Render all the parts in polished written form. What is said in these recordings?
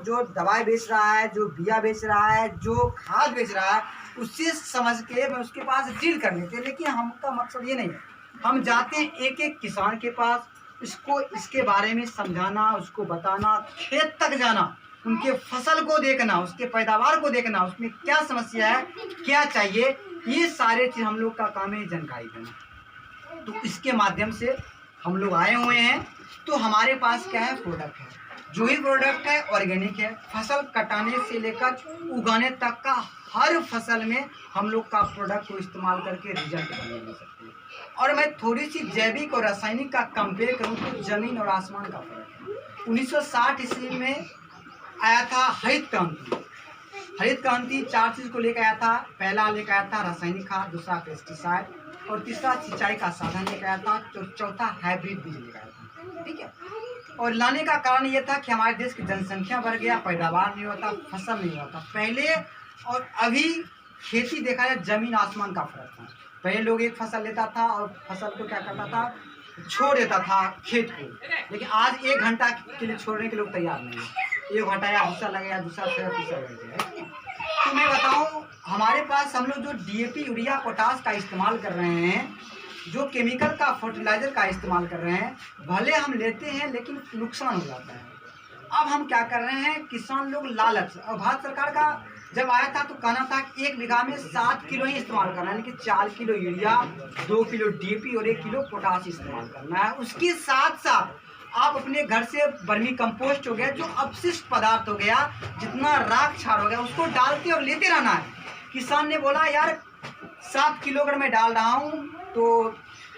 जो दवाई बेच रहा है, जो बिया बेच रहा है, जो खाद बेच रहा है, उससे समझ के मैं उसके पास डील कर लेते हैं। लेकिन हमका मकसद ये नहीं है, हम जाते हैं एक एक किसान के पास, इसको इसके बारे में समझाना, उसको बताना, खेत तक जाना, उनके फसल को देखना, उसके पैदावार को देखना, उसमें क्या समस्या है, क्या चाहिए, ये सारे चीज़ हम लोग का काम है जानकारी देना। तो इसके माध्यम से हम लोग आए हुए हैं। तो हमारे पास क्या है, प्रोडक्ट है, जो ही प्रोडक्ट है ऑर्गेनिक है। फसल कटाने से लेकर उगाने तक का हर फसल में हम लोग का प्रोडक्ट को इस्तेमाल करके रिजल्ट बना ले सकते हैं। और मैं थोड़ी सी जैविक और रासायनिक का कंपेयर करूँ तो ज़मीन और आसमान का फर्क है। 1960 ईस्वी में आया था हरित क्रांति। हरित क्रांति 4 चीज़ को लेकर आया था। पहला लेकर आया था रासायनिक खाद, दूसरा पेस्टिसाइड और तीसरा सिंचाई का साधन लेकर आया था, तो चौथा हाइब्रिड बीज लेकर आया था। ठीक है। और लाने का कारण ये था कि हमारे देश की जनसंख्या बढ़ गया, पैदावार नहीं होता, फसल नहीं होता। पहले और अभी खेती देखा जाए ज़मीन आसमान का फर्क था। पहले लोग एक फसल लेता था और फसल को क्या करता था, छोड़ देता था खेत को। लेकिन आज 1 घंटा के लिए छोड़ने के लोग तैयार नहीं है। 1 घंटा या दूसरा लगेगा, दूसरा फिर तीसरा लगेगा। तो मैं बताऊँ, हमारे पास हम लोग जो DAP, यूरिया, पोटास का इस्तेमाल कर रहे हैं, जो केमिकल का फर्टिलाइज़र का इस्तेमाल कर रहे हैं, भले हम लेते हैं लेकिन नुकसान हो जाता है। अब हम क्या कर रहे हैं, किसान लोग लालच, और भारत सरकार का जब आया था तो कहना था कि 1 बीघा में 7 किलो ही इस्तेमाल करना है, लेकिन 4 किलो यूरिया, 2 किलो DAP और 1 किलो पोटास इस्तेमाल करना है। उसके साथ साथ आप अपने घर से वर्मी कंपोस्ट हो गया, जो अपशिष्ट पदार्थ हो गया, जितना राख छाड़ हो गया, उसको डालते और लेते रहना है। किसान ने बोला यार 7 किलो अगर मैं डाल रहा हूँ तो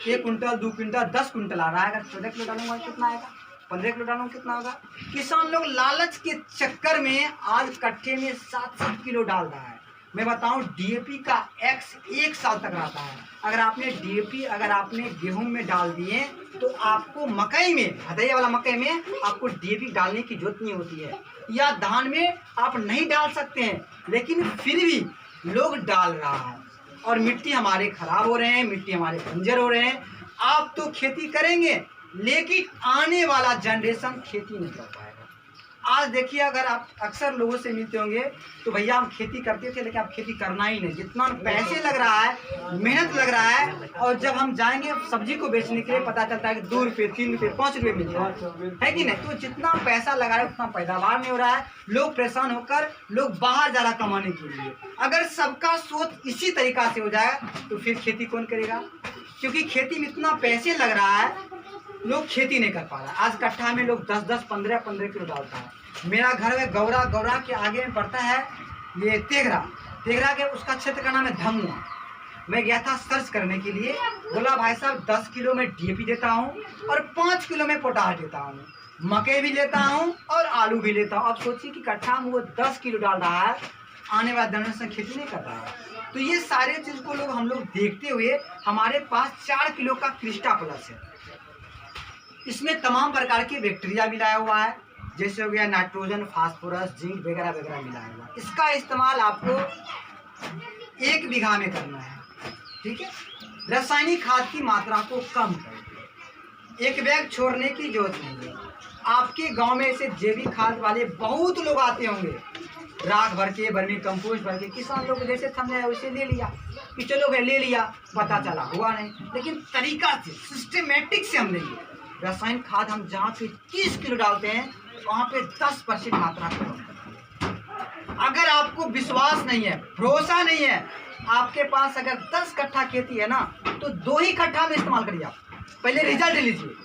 1 कुंटल, 2 कुंटल, 10 कुंटल आ रहा है। अगर 14 किलो डालूंगा कितना आएगा, 15 किलो डालूंगा कितना होगा। किसान लोग लालच के चक्कर में आज कट्ठे में 7-7 किलो डाल रहा है। मैं बताऊं DAP का X 1 साल तक रहता है। अगर आपने DAP अगर आपने गेहूं में डाल दिए तो आपको मकई में, हदैया वाला मकई में आपको DAP डालने की जरूरत नहीं होती है, या धान में आप नहीं डाल सकते हैं, लेकिन फिर भी लोग डाल रहा है और मिट्टी हमारे खराब हो रहे हैं, मिट्टी हमारे बंजर हो रहे हैं। आप तो खेती करेंगे लेकिन आने वाला जनरेशन खेती नहीं कर पाएगा। आज देखिए, अगर आप अक्सर लोगों से मिलते होंगे तो भैया हम खेती करते थे लेकिन अब खेती करना ही नहीं, जितना पैसे लग रहा है, मेहनत लग रहा है, और जब हम जाएंगे सब्जी को बेचने के लिए पता चलता है कि 2 रुपये, 3 रुपये, 5 रुपये मिलता है कि नहीं। तो जितना पैसा लगा है उतना पैदावार नहीं हो रहा है। लोग परेशान होकर लोग बाहर जा रहा कमाने के लिए। अगर सबका सोच इसी तरीका से हो जाए तो फिर खेती कौन करेगा, क्योंकि खेती में इतना पैसे लग रहा है, लोग खेती नहीं कर पा रहा। आज कट्ठा में लोग 10-10, 15-15 किलो डालता है। मेरा घर में गौरा के आगे में पड़ता है ये तेघरा के, उसका क्षेत्र का नाम है धमुआ। मैं गया था सर्च करने के लिए, बोला भाई साहब 10 किलो में DAP देता हूँ और 5 किलो में पोटाश देता हूँ, मकई भी लेता हूँ और आलू भी लेता हूँ। अब सोचिए कि कट्ठा में वो 10 किलो डाल रहा है, आने वाले जनरेशन खेती नहीं कर रहा है। तो ये सारे चीज़ को हम लोग देखते हुए हमारे पास 4 किलो का क्रिस्टा प्लस है। इसमें तमाम प्रकार के बैक्टीरिया मिलाया हुआ है, जैसे हो गया नाइट्रोजन, फास्फोरस, जिंक वगैरह वगैरह मिलाया हुआ है। इसका इस्तेमाल आपको 1 बीघा में करना है। ठीक है। रासायनिक खाद की मात्रा को कम करके 1 बैग छोड़ने की जरूरत नहीं है। आपके गांव में ऐसे जैविक खाद वाले बहुत लोग आते होंगे, राख भर के, वर्मी कंपोस्ट भर के। किसान लोग जैसे समझाया वैसे ले लिया कि चलो भाई ले लिया, पता चला हुआ नहीं। लेकिन तरीका से, सिस्टमेटिक से हम लेंगे। रासायनिक खाद हम जहाँ पे 30 किलो डालते हैं वहाँ पे 10% मात्रा कम करते हैं। अगर आपको विश्वास नहीं है, भरोसा नहीं है, आपके पास अगर 10 कट्ठा खेती है ना तो 2 ही कट्ठा में इस्तेमाल करिए। आप पहले रिजल्ट लीजिए,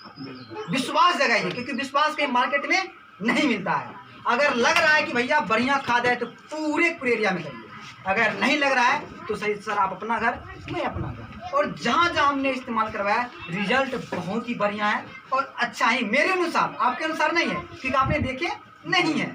विश्वास जगाइए, क्योंकि विश्वास कहीं मार्केट में नहीं मिलता है। अगर लग रहा है कि भैया बढ़िया खाद है तो पूरे एरिया में करिए। अगर नहीं लग रहा है तो सही सर आप अपना घर, मैं अपना घर। और जहाँ जहाँ हमने इस्तेमाल करवाया रिजल्ट बहुत ही बढ़िया है और अच्छा ही, मेरे अनुसार, आपके अनुसार नहीं है क्योंकि आपने देखे नहीं है।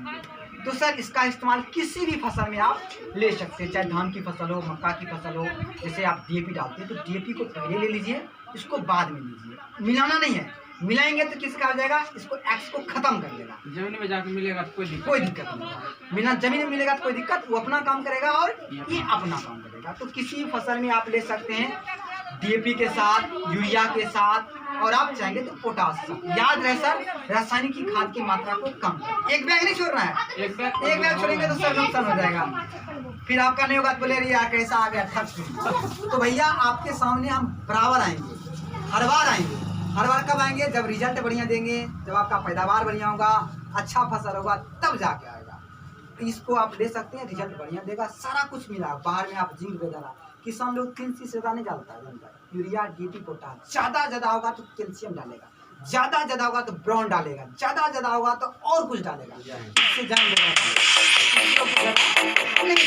तो सर इसका इस्तेमाल किसी भी फसल में आप ले सकते हैं, चाहे धान की फसल हो, मक्का की फसल हो। जैसे आप DAP डालते हैं तो DAP को पहले ले लीजिए, इसको बाद में लीजिए, मिलाना नहीं है। मिलाएंगे तो किसका हो जाएगा, इसको X को खत्म कर देगा। जमीन में जाकर मिलेगा तो कोई दिक्कत नहीं। मिला जमीन में मिलेगा तो कोई दिक्कत, वो अपना काम करेगा और ये अपना काम करेगा। तो किसी फसल में आप ले सकते हैं DAP के साथ, यूरिया के साथ, और आप चाहेंगे तो पोटास का। याद रहे सर, रासायनिक की खाद की मात्रा को कम करें। एक बैग नहीं छोड़ना है, एक बैग एक बैग छोड़ेंगे तो सर नुकसान हो जाएगा। फिर आपका नहीं होगा तो बोले अरे यार कैसा आ गया ठग। तो भैया आपके सामने हम बराबर आएंगे, हर बार आएंगे। हर बार कब आएंगे? जब रिजल्ट बढ़िया देंगे, जब आपका पैदावार बढ़िया होगा, अच्छा फसल होगा, तब जाके आएगा। तो इसको आप ले सकते हैं, रिजल्ट बढ़िया देगा, सारा कुछ मिला। बाहर में आप जिंक वगैरह, किसान लोग 3 चीज से नहीं डालता है, यूरिया, डीपी, पोटास। ज्यादा होगा तो कैल्शियम डालेगा, ज्यादा होगा तो ब्रोन डालेगा, ज्यादा होगा तो और कुछ डालेगा। इससे जान लेगा।